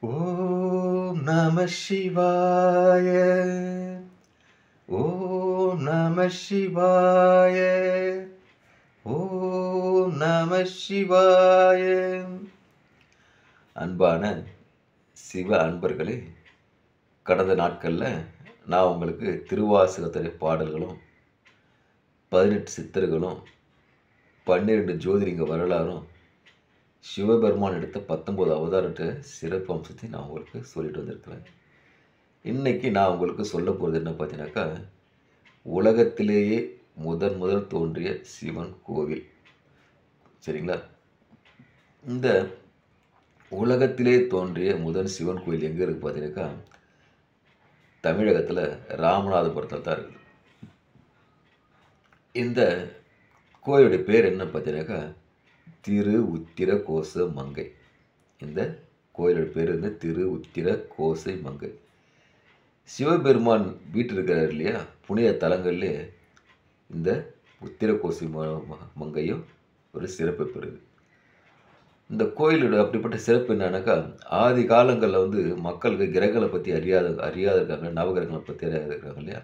ஓம் நம சிவாய. ஓம் நம சிவாய. ஓம் நம சிவாய. அன்பான சிவ அன்பர்களே, கடந்த நாட்களில் நான் உங்களுக்கு திருவாசகத்துடைய பாடல்களும் 18 சித்தர்களும் 12 ஜோதிலிங்க வரலாறும் சிவபெருமான் எடுத்த 19 அவதாரத்தை சிறப்பு அம்சத்தை நான் உங்களுக்கு சொல்லிட்டு வந்திருக்கிறேன். இன்னைக்கு நான் உங்களுக்கு சொல்ல போகிறது என்ன பார்த்தீங்கன்னாக்கா, உலகத்திலேயே முதல் தோன்றிய சிவன் கோவில். சரிங்களா? இந்த உலகத்திலே தோன்றிய முதல் சிவன் கோவில் எங்கே இருக்குது பார்த்தீங்கன்னாக்கா, தமிழகத்தில் ராமநாதபுரத்தில் தான் இருக்குது. இந்த கோயிலுடைய பேர் என்ன பார்த்தீங்கன்னாக்கா, திரு உத்திர கோச மங்கை. இந்த கோயிலோட பேர் வந்து திரு உத்திர கோசை மங்கை. சிவபெருமான் வீட்டு இருக்கிறார் இல்லையா, புனித தலங்கள்லே இந்த உத்திர கோசை மங்கையும் ஒரு சிறப்பு பெறுது. இந்த கோயிலோட அப்படிப்பட்ட சிறப்பு என்னன்னாக்கா, ஆதி காலங்களில் வந்து மக்களுக்கு கிரகங்களை பற்றி அறியாத இருக்காங்க, நவகிரகங்களை பற்றி அறியாத இருக்காங்க இல்லையா.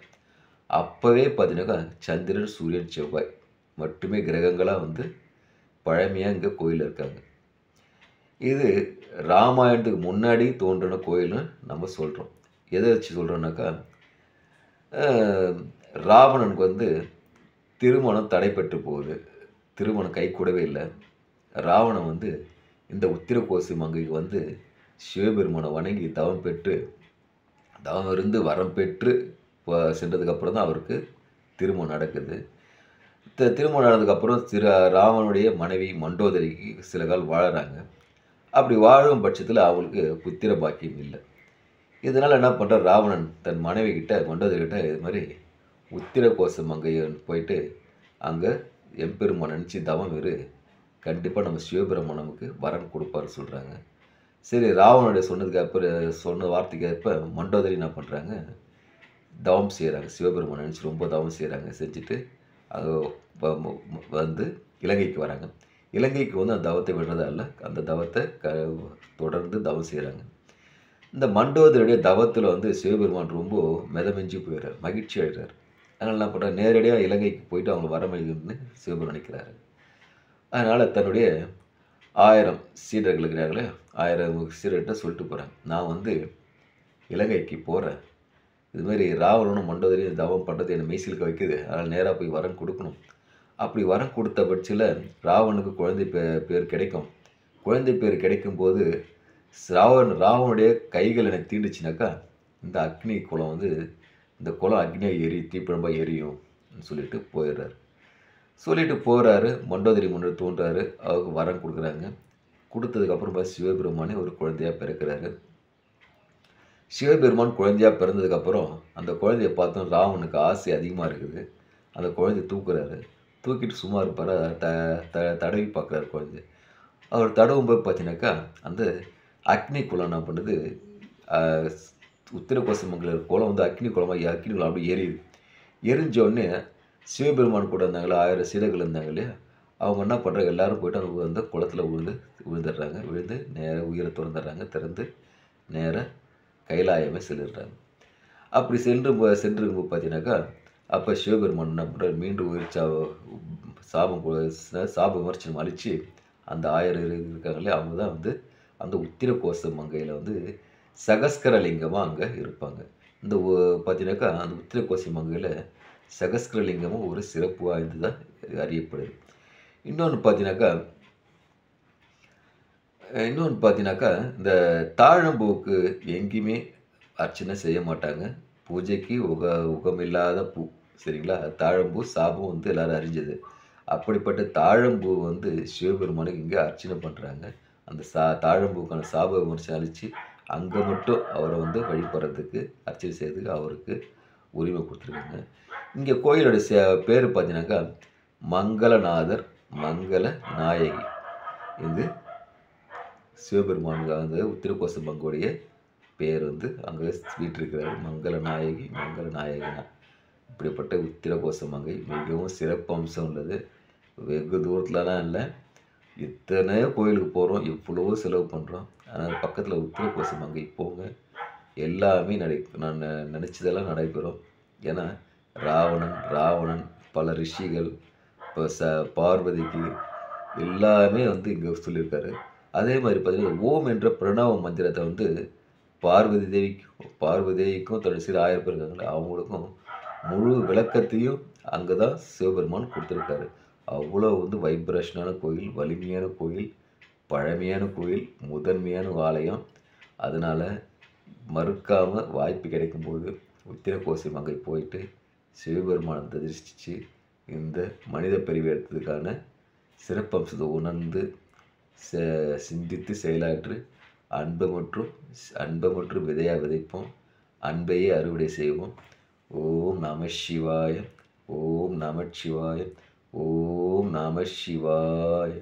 அப்போவே பார்த்தீங்கன்னாக்கா சந்திரன், சூரியன், செவ்வாய் மட்டுமே கிரகங்களாக வந்து பழமையாக இங்கே கோயில் இருக்காங்க. இது ராமாயணத்துக்கு முன்னாடி தோன்றின கோயில்னு நம்ம சொல்கிறோம். எதை வச்சு சொல்கிறோன்னாக்கா, ராவணனுக்கு வந்து திருமணம் தடைப்பட்டு போகுது. திருமணம் கைகூடவே இல்லை. ராவணன் வந்து இந்த உத்திரகோசி மங்கைக்கு வந்து சிவபெருமானை வணங்கி தவம் இருந்து வரம் பெற்று சென்றதுக்கப்புறம் தான் அவருக்கு திருமணம் நடக்குது. திருமணம் நடந்ததுக்கப்புறம் ராவனுடைய மனைவி மண்டோதரிக்கு சில காலம் வாழறாங்க. அப்படி வாழும் பட்சத்தில் அவங்களுக்கு புத்திர பாக்கியம் இல்லை. இதனால் என்ன பண்ணுற, ராவணன் தன் மனைவி மண்டோதரி கிட்ட இது மாதிரி உத்திர கோச மங்கையை போயிட்டு அங்கே எம்பெருமான் நினச்சி தவம் இரு, கண்டிப்பாக நம்ம சிவபெருமான் நமக்கு வரன் கொடுப்பாரு சொல்கிறாங்க. சரி, ராவனுடைய சொன்ன வார்த்தைக்கு ஏற்ப மண்டோதரி என்ன பண்ணுறாங்க, தவம் செய்கிறாங்க. சிவபெருமான் நினச்சி ரொம்ப தவம் செய்கிறாங்க. செஞ்சுட்டு வந்து இலங்கைக்கு வராங்க. இலங்கைக்கு வந்து அந்த தவத்தை விடுறதா இல்லை, அந்த தவத்தை தொடர்ந்து தவம் செய்கிறாங்க. இந்த மண்டோதரியுடைய தவத்தில் வந்து சிவபெருமான் ரொம்ப மிதமெஞ்சி போயிடுறார், மகிழ்ச்சி அடைகிறார். அதனால் என்ன பண்ணுறாரு, நேரடியாக இலங்கைக்கு போயிட்டு அவங்க வரமைன்னு சிவபெருமான் நினைக்கிறாரு. அதனால் தன்னுடைய 1000 சீடர்கள் இருக்கிறாங்களே, 1000 சீடர்கிட்ட சொல்லிட்டு போகிறாங்க, நான் வந்து இலங்கைக்கு போகிறேன், இதுமாரி ராவணனும் மண்டோதரியும் தவம் பண்ணுறது என்னை மெய்சிலுக்க வைக்குது, அதனால் நேராக போய் வரம் கொடுக்கணும். அப்படி வரம் கொடுத்த பட்சத்தில் ராவனுக்கு குழந்தை பேர் கிடைக்கும். குழந்தை பேர் கிடைக்கும்போது ராவனுடைய கைகள் எனக்கு தீண்டுச்சுனாக்கா, இந்த அக்னி குளம் வந்து இந்த குளம் அக்னியாக தீப்பிழம்பாக எரியும் சொல்லிட்டு போயிடுறாரு. சொல்லிட்டு போகிறாரு. மண்டோதரி முன்னாடி தோன்றாரு. அவருக்கு வரம் கொடுக்குறாங்க. கொடுத்ததுக்கப்புறமா சிவபெருமானே ஒரு குழந்தையாக பிறக்கிறாரு. சிவபெருமான் குழந்தையாக பிறந்ததுக்கப்புறம் அந்த குழந்தைய பார்த்தோம் ராவனுக்கு ஆசை அதிகமாக இருக்குது. அந்த குழந்தைய தூக்குறாரு. தூக்கிட்டு சும்மா இருப்பார். தடவி பார்க்குறாரு குழந்தை. அவர் தடவும்போது பார்த்தீங்கன்னாக்கா, அந்த அக்னி குளம் என்ன பண்ணுது, உத்திரகோசமங்கல குளம் வந்து அக்னி குளம் அப்படியே எரியுது. எரிஞ்சோடனே சிவபெருமான் கூட இருந்தாங்களே, 1000 சீடர்கள் இருந்தாங்க இல்லையா, அவங்க என்ன பண்ணுறாங்க, எல்லோரும் போய்ட்டு அந்த குளத்தில் விழுந்துடுறாங்க. விழுந்து நேராக உயிரை திறந்து நேராக கைலாயமே செல்லுறாங்க. அப்படி சென்றும்போது பார்த்தீங்கன்னாக்கா, அப்போ சிவபெருமான் என்ன பண்ணுறாரு, மீண்டும் உயிர் சாப விமர்சனம் அழித்து அந்த 1000 இருக்காங்களே, அவங்க தான் வந்து அந்த உத்திரகோச மங்கையில் வந்து சகஸ்கரலிங்கமாக அங்கே இருப்பாங்க. இந்த பார்த்தீங்கன்னாக்கா, அந்த உத்திரகோசி மங்கையில் சகஸ்கரலிங்கமும் ஒரு சிறப்பு வாய்ந்ததாக அறியப்படுது. இன்னொன்று பார்த்தீங்கன்னாக்கா, இந்த தாழம்பூவுக்கு எங்கேயுமே அர்ச்சனை செய்ய மாட்டாங்க. பூஜைக்கு உகமில்லாத பூ. சரிங்களா? தாழம்பூ சாபம் வந்து எல்லோரும் அறிஞ்சது. அப்படிப்பட்ட தாழம்பூ வந்து சிவபெருமானுக்கு இங்கே அர்ச்சனை பண்ணுறாங்க. அந்த தாழம்பூக்கான சாப விமர்சனம் அழித்து அங்கே மட்டும் அவரை வந்து வழிபடுறதுக்கு, அர்ச்சனை செய்யறதுக்கு அவருக்கு உரிமை கொடுத்துருக்காங்க. இங்கே கோயிலோட பேர் பார்த்தீங்கன்னாக்கா, மங்களநாதர் மங்கள நாயகி. இது சிவபெருமானுக்கு அந்த உத்திரகோச மங்கையுடைய பேர் வந்து அங்கே வீற்றிருக்கிறார். மங்கள நாயகனா. இப்படிப்பட்ட உத்திரகோச மங்கை மிகவும் சிறப்பு அம்சம் உள்ளது. வெகு தூரத்துலலாம் இல்லை, இத்தனை கோயிலுக்கு போகிறோம், எவ்வளவோ செலவு பண்ணுறோம். ஆனால் பக்கத்தில் உத்திரகோசி மங்கை போங்க, எல்லாமே நான் நினச்சதெல்லாம் நடைபெறும். ஏன்னா ராவணன் பல ரிஷிகள், இப்போ பார்வதிக்கு எல்லாமே வந்து இங்கே சொல்லியிருக்காரு. அதே மாதிரி பார்த்தீங்கன்னா ஓம் என்ற பிரணவ மந்திரத்தை வந்து பார்வதி தேவிக்கும் தன்னுடைய சிறு 1000 பேர் இருக்காங்களே அவங்களுக்கும் முழு விளக்கத்தையும் அங்கே தான் சிவபெருமான் கொடுத்துருக்காரு. அவ்வளோ வந்து வைப்ரேஷனான கோயில், வலிமையான கோயில், பழமையான கோயில், முதன்மையான ஆலயம். அதனால் மறுக்காமல் வாய்ப்பு கிடைக்கும்போது உத்திரகோசி மங்கை போயிட்டு சிவபெருமானை தரிசித்து இந்த மனித பிரிவு எடுத்ததுக்கான சிறப்பம்சத்தை உணர்ந்து சிந்தித்து செயலாற்றி அன்பை மற்றும் விதையாக விதைப்போம், அன்பையே அறுவடை செய்வோம். ஓம் நம சிவாய, ஓம் நம சிவாய, ஓம் நம சிவாய.